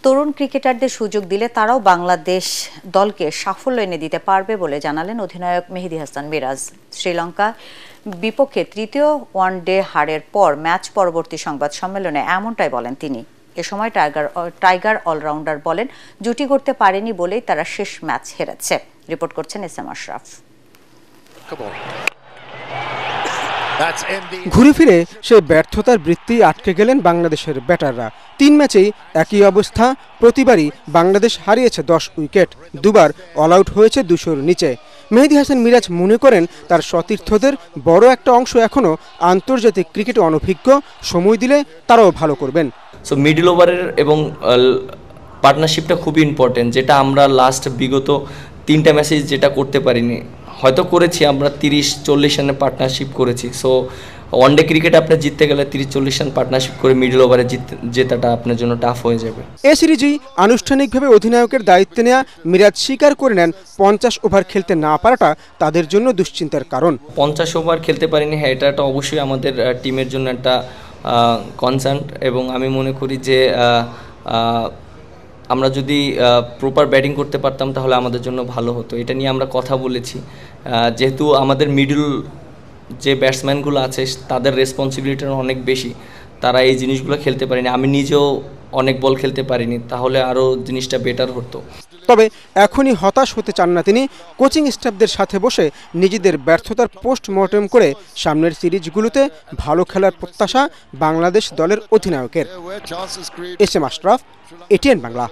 তরুণ ক্রিকেটারদের সুযোগ দিলে তারাও বাংলাদেশ দলকে সাফল্য এনে দিতে পারবে বলে জানালেন অধিনায়ক মেহেদী হাসান মিরাজ। শ্রীলঙ্কা বিপক্ষে তৃতীয় ওয়ানডে হারের পর ম্যাচ পরবর্তী সংবাদ সম্মেলনে এমনটাই বলেন তিনি। এ সময় টাইগার অলরাউন্ডার বলেন, জুটি করতে পারেনি বলেই তারা শেষ ম্যাচ হেরেছে। রিপোর্ট করছেন এসএম আশরাফ। ঘুরে ফিরে সেই ব্যর্থতার বৃত্তি আটকে গেলেন বাংলাদেশের ব্যাটাররা। 3 ম্যাচেই একই অবস্থা, প্রতিবারই বাংলাদেশ হারিয়েছে 10 উইকেট, দুবার অল আউট হয়েছে 200-র নিচে। মেহেদী হাসান মিরাজ মনে করেন তার সতীর্থদের বড় একটা অংশ এখনও আন্তর্জাতিক ক্রিকেটে অনভিজ্ঞ, সময় দিলে তারাও ভালো করবেন। সো মিডল ওভারের এবং পার্টনারশিপটা খুবই ইম্পর্টেন্ট, যেটা আমরা লাস্ট বিগত 3টা ম্যাচে যেটা করতে পারিনি। হয়তো করেছি আমরা 30-40 রানের পার্টনারশিপ করেছি। সো ওয়ানডে ক্রিকেটে আপনি জিততে গেলে 30-40 রান পার্টনারশিপ করে মিডল ওভারে জেতাটা আপনার জন্য টাফ হয়ে যাবে। এ সিরিজেই আনুষ্ঠানিকভাবে অধিনায়কের দায়িত্ব নেওয়া মিরাজ স্বীকার করে নেন 50 ওভার খেলতে না পারাটা তাদের জন্য দুশ্চিন্তার কারণ। 50 ওভার খেলতে পারিনি, হ্যাঁ, এটা অবশ্যই আমাদের টিমের জন্য একটা কনসার্ন, এবং আমি মনে করি যে আমরা যদি প্রপার ব্যাটিং করতে পারতাম তাহলে আমাদের জন্য ভালো হতো। এটা নিয়ে আমরা কথা বলেছি। যেহেতু আমাদের মিডল যে ব্যাটসম্যানগুলো আছে তাদের রেসপন্সিবিলিটি অনেক বেশি, তারা এই জিনিসগুলো খেলতে পারেনি। আমি নিজেও অনেক বল খেলতে পারিনি, তাহলে আরও জিনিসটা বেটার হতো। তবে এখনই হতাশ হতে চান না তিনি। কোচিং স্টাফদের সাথে বসে নিজেদের ব্যর্থতার পোস্টমর্টেম করে সামনের সিরিজগুলোতে ভালো খেলার প্রত্যাশা বাংলাদেশ দলের অধিনায়কের। SM Ashraf, ATN Bangla.